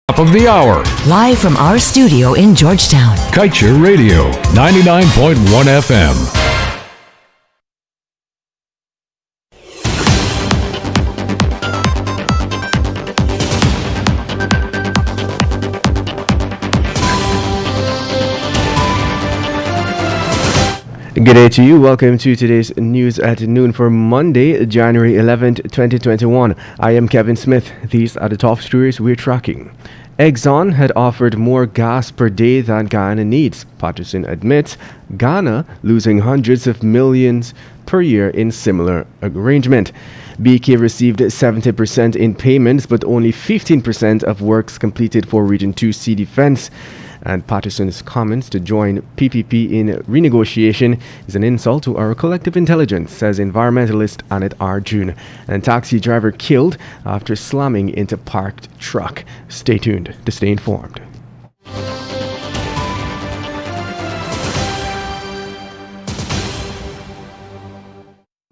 Top of the hour. Live from our studio in Georgetown. Kaieteur Radio, 99.1 FM. Good day to you. Welcome to today's news at noon for Monday, January 11th, 2021. I am Kevin Smith. These are the top stories we're tracking. Exxon had offered more gas per day than Guyana needs. Patterson admits Ghana losing hundreds of millions per year in similar arrangement. BK received 70% in payments, but only 15% of works completed for Region 2 Sea Defense. And Patterson's comments to join PPP in renegotiation is an insult to our collective intelligence, says environmentalist Annette Arjun. And taxi driver killed after slamming into parked truck. Stay tuned to stay informed.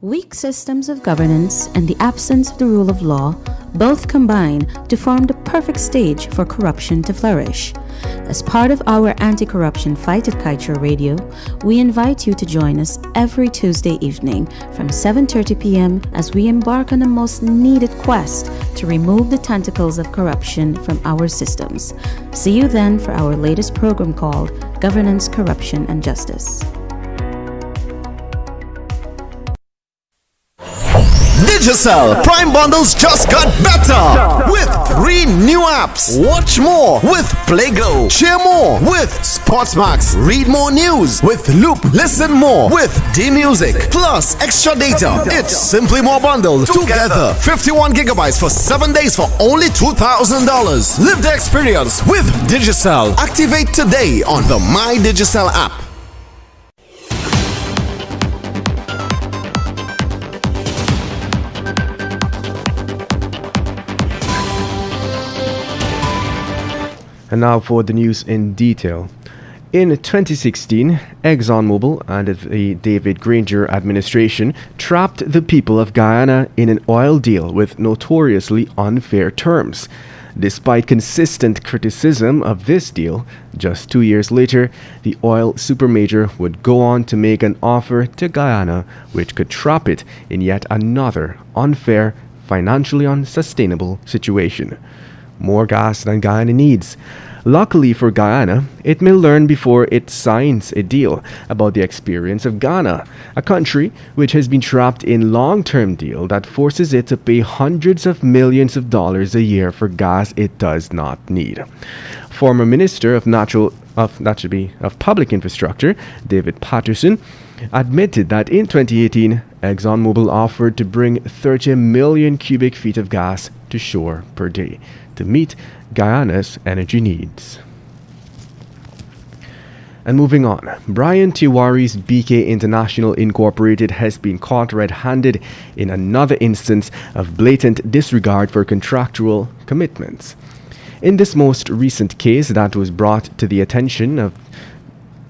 Weak systems of governance and the absence of the rule of law both combine to form the perfect stage for corruption to flourish. As part of our anti-corruption fight at Kaieteur Radio, we invite you to join us every Tuesday evening from 7:30 p.m. as we embark on a most needed quest to remove the tentacles of corruption from our systems. See you then for our latest program called Governance, Corruption and Justice. Digicel Prime Bundles just got better with 3 new apps. Watch more with PlayGo. Share more with Sportsmax. Read more news with Loop. Listen more with D-Music. Plus extra data. It's simply more bundled together. 51 gigabytes for 7 days for only $2,000. Live the experience with Digicel. Activate today on the My Digicel app. And now for the news in detail. In 2016, ExxonMobil and the David Granger administration trapped the people of Guyana in an oil deal with notoriously unfair terms. Despite consistent criticism of this deal, just 2 years later, the oil supermajor would go on to make an offer to Guyana which could trap it in yet another unfair, financially unsustainable situation. More gas than Guyana needs. Luckily for Guyana, it may learn before it signs a deal about the experience of Ghana, a country which has been trapped in long-term deal that forces it to pay hundreds of millions of dollars a year for gas it does not need. Former Minister of Public Infrastructure, David Patterson, admitted that in 2018, ExxonMobil offered to bring 30 million cubic feet of gas to shore per day to meet Guyana's energy needs. And moving on, Brian Tiwari's BK International Incorporated has been caught red-handed in another instance of blatant disregard for contractual commitments. In this most recent case that was brought to the attention of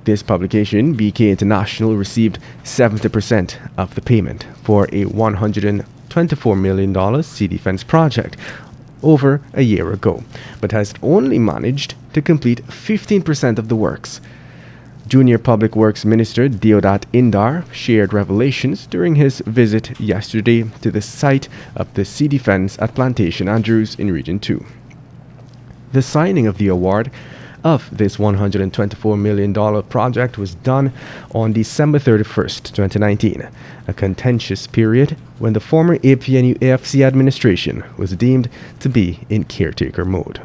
this publication, BK International received 70% of the payment for a $124 million sea defense project over a year ago, but has only managed to complete 15% of the works. Junior Public Works Minister Deodat Indar shared revelations during his visit yesterday to the site of the sea defense at Plantation Andrews in Region 2. The signing of the award of this $124 million project was done on December 31st, 2019, a contentious period when the former APNU AFC administration was deemed to be in caretaker mode.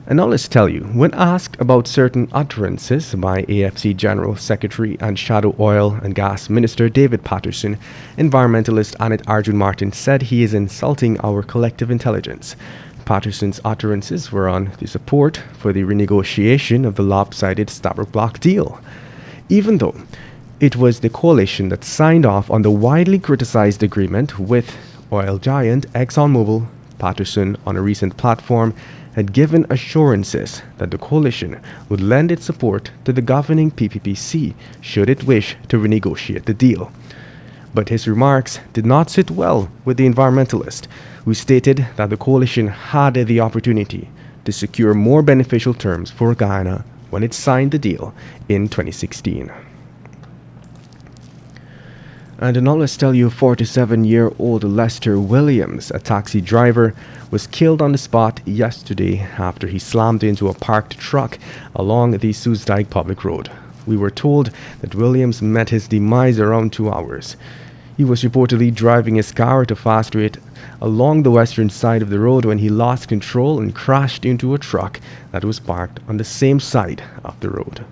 And now let's tell you, when asked about certain utterances by AFC General Secretary and Shadow Oil and Gas Minister David Patterson, environmentalist Annette Arjun Martin said he is insulting our collective intelligence. Patterson's utterances were on the support for the renegotiation of the lopsided Stabroek Block deal. Even though it was the coalition that signed off on the widely criticized agreement with oil giant ExxonMobil, Patterson, on a recent platform, had given assurances that the coalition would lend its support to the governing PPPC should it wish to renegotiate the deal. But his remarks did not sit well with the environmentalist, who stated that the coalition had the opportunity to secure more beneficial terms for Guyana when it signed the deal in 2016. And now let's tell you, 47-year-old Lester Williams, a taxi driver, was killed on the spot yesterday after he slammed into a parked truck along the Soosdijk public road. We were told that Williams met his demise around 2 hours. He was reportedly driving his car at a fast rate along the western side of the road when he lost control and crashed into a truck that was parked on the same side of the road.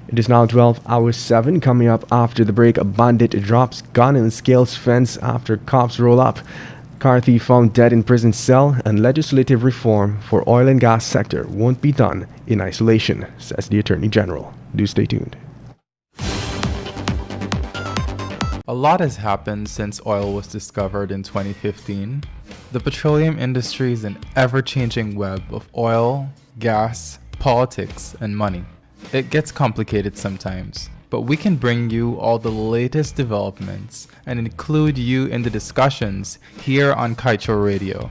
It is now 12 hours 7. Coming up after the break, a bandit drops gun and scales fence after cops roll up. Car thief found dead in prison cell, and legislative reform for oil and gas sector won't be done in isolation, says the Attorney General. Do stay tuned. A lot has happened since oil was discovered in 2015. The petroleum industry is an ever-changing web of oil, gas, politics, and money. It gets complicated sometimes, but we can bring you all the latest developments and include you in the discussions here on Kaieteur Radio.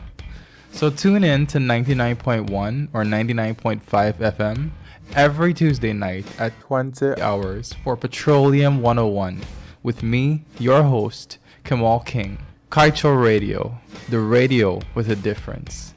So tune in to 99.1 or 99.5 FM every Tuesday night at 20 hours for Petroleum 101 with me, your host, Kamal King. Kaieteur Radio, the radio with a difference.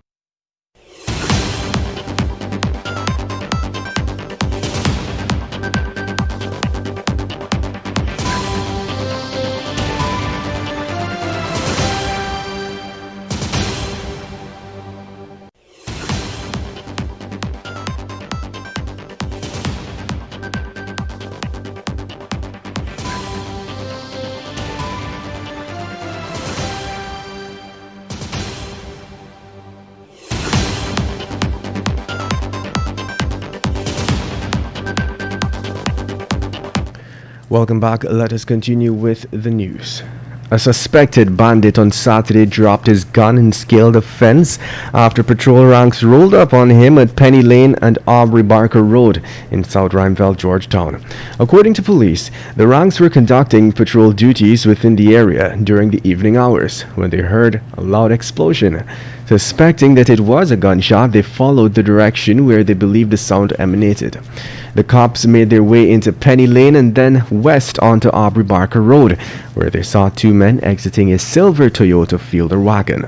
Welcome back. Let us continue with the news. A suspected bandit on Saturday dropped his gun and scaled a fence after patrol ranks rolled up on him at Penny Lane and Aubrey Barker Road in South Rhymeville, Georgetown. According to police, the ranks were conducting patrol duties within the area during the evening hours when they heard a loud explosion. Suspecting that it was a gunshot, they followed the direction where they believed the sound emanated. The cops made their way into Penny Lane and then west onto Aubrey Barker Road, where they saw two men exiting a silver Toyota Fielder wagon.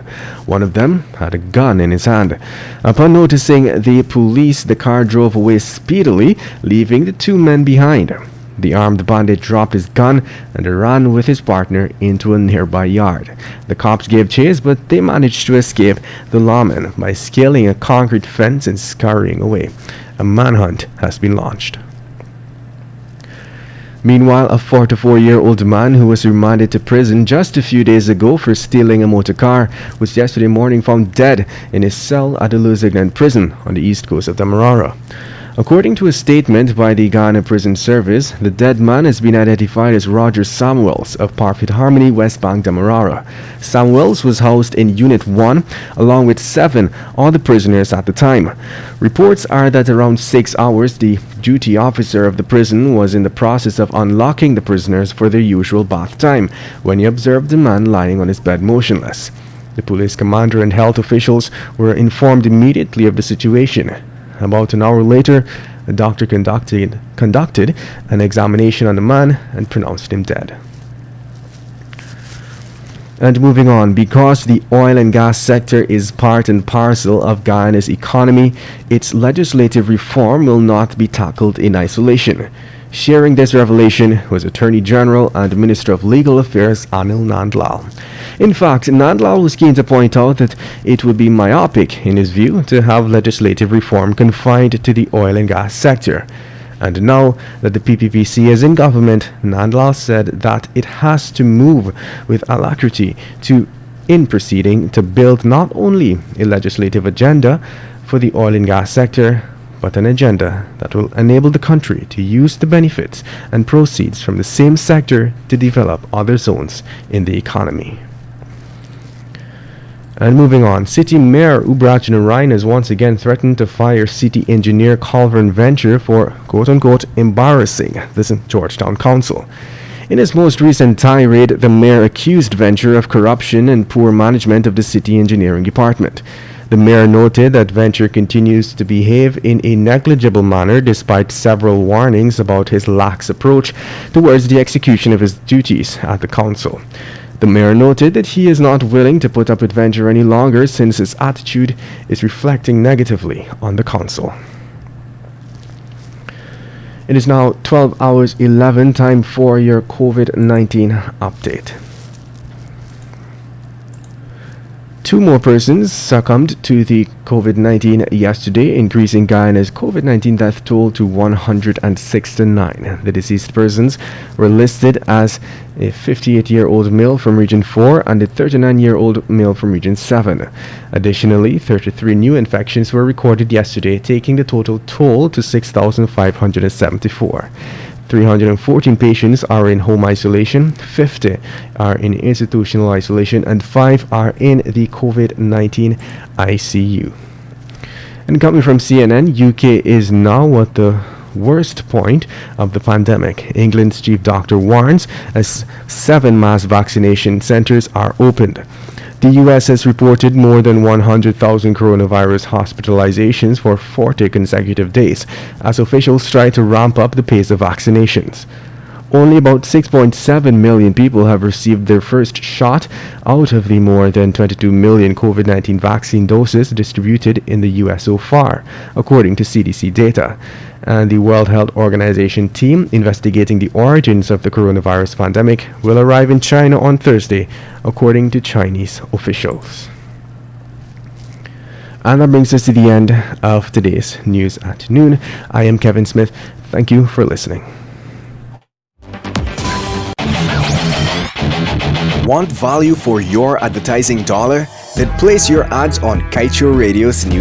One of them had a gun in his hand. Upon noticing the police, the car drove away speedily, leaving the two men behind. The armed bandit dropped his gun and ran with his partner into a nearby yard. The cops gave chase, but they managed to escape the lawmen by scaling a concrete fence and scurrying away. A manhunt has been launched. Meanwhile, a 44-year-old man who was remanded to prison just a few days ago for stealing a motor car was yesterday morning found dead in his cell at the Lusignan prison on the east coast of Demerara. According to a statement by the Ghana Prison Service, the dead man has been identified as Roger Samuels of Parfit Harmony, West Bank, Demerara. Samuels was housed in Unit 1 along with 7 other prisoners at the time. Reports are that around 6 hours, the duty officer of the prison was in the process of unlocking the prisoners for their usual bath time when he observed the man lying on his bed motionless. The police commander and health officials were informed immediately of the situation. About an hour later, a doctor conducted an examination on the man and pronounced him dead. And moving on, because the oil and gas sector is part and parcel of Guyana's economy, its legislative reform will not be tackled in isolation. Sharing this revelation was Attorney General and Minister of Legal Affairs Anil Nandlal. In fact, Nandlal was keen to point out that it would be myopic, in his view, to have legislative reform confined to the oil and gas sector. And now that the PPPC is in government, Nandlal said that it has to move with alacrity in proceeding to build not only a legislative agenda for the oil and gas sector, but an agenda that will enable the country to use the benefits and proceeds from the same sector to develop other zones in the economy. And moving on, City Mayor Ubraj Narayan has once again threatened to fire City Engineer Colvin Venture for quote-unquote embarrassing the Georgetown Council. In his most recent tirade, the mayor accused Venture of corruption and poor management of the city engineering department. The mayor noted that Venture continues to behave in a negligible manner despite several warnings about his lax approach towards the execution of his duties at the council. The mayor noted that he is not willing to put up with Venture any longer since his attitude is reflecting negatively on the council. It is now 12 hours 11, time for your COVID-19 update. 2 more persons succumbed to the COVID-19 yesterday, increasing Guyana's COVID-19 death toll to 169. The deceased persons were listed as a 58-year-old male from Region 4 and a 39-year-old male from Region 7. Additionally, 33 new infections were recorded yesterday, taking the total toll to 6,574. 314 patients are in home isolation, 50 are in institutional isolation, and 5 are in the COVID-19 ICU. And coming from CNN, UK is now at the worst point of the pandemic. England's chief doctor warns as 7 mass vaccination centers are opened. The U.S. has reported more than 100,000 coronavirus hospitalizations for 40 consecutive days as officials try to ramp up the pace of vaccinations. Only about 6.7 million people have received their first shot out of the more than 22 million COVID-19 vaccine doses distributed in the U.S. so far, according to CDC data. And the World Health Organization team investigating the origins of the coronavirus pandemic will arrive in China on Thursday, according to Chinese officials. And that brings us to the end of today's News at Noon. I am Kevin Smith. Thank you for listening. Want value for your advertising dollar? Then place your ads on Kaieteur Radio's news.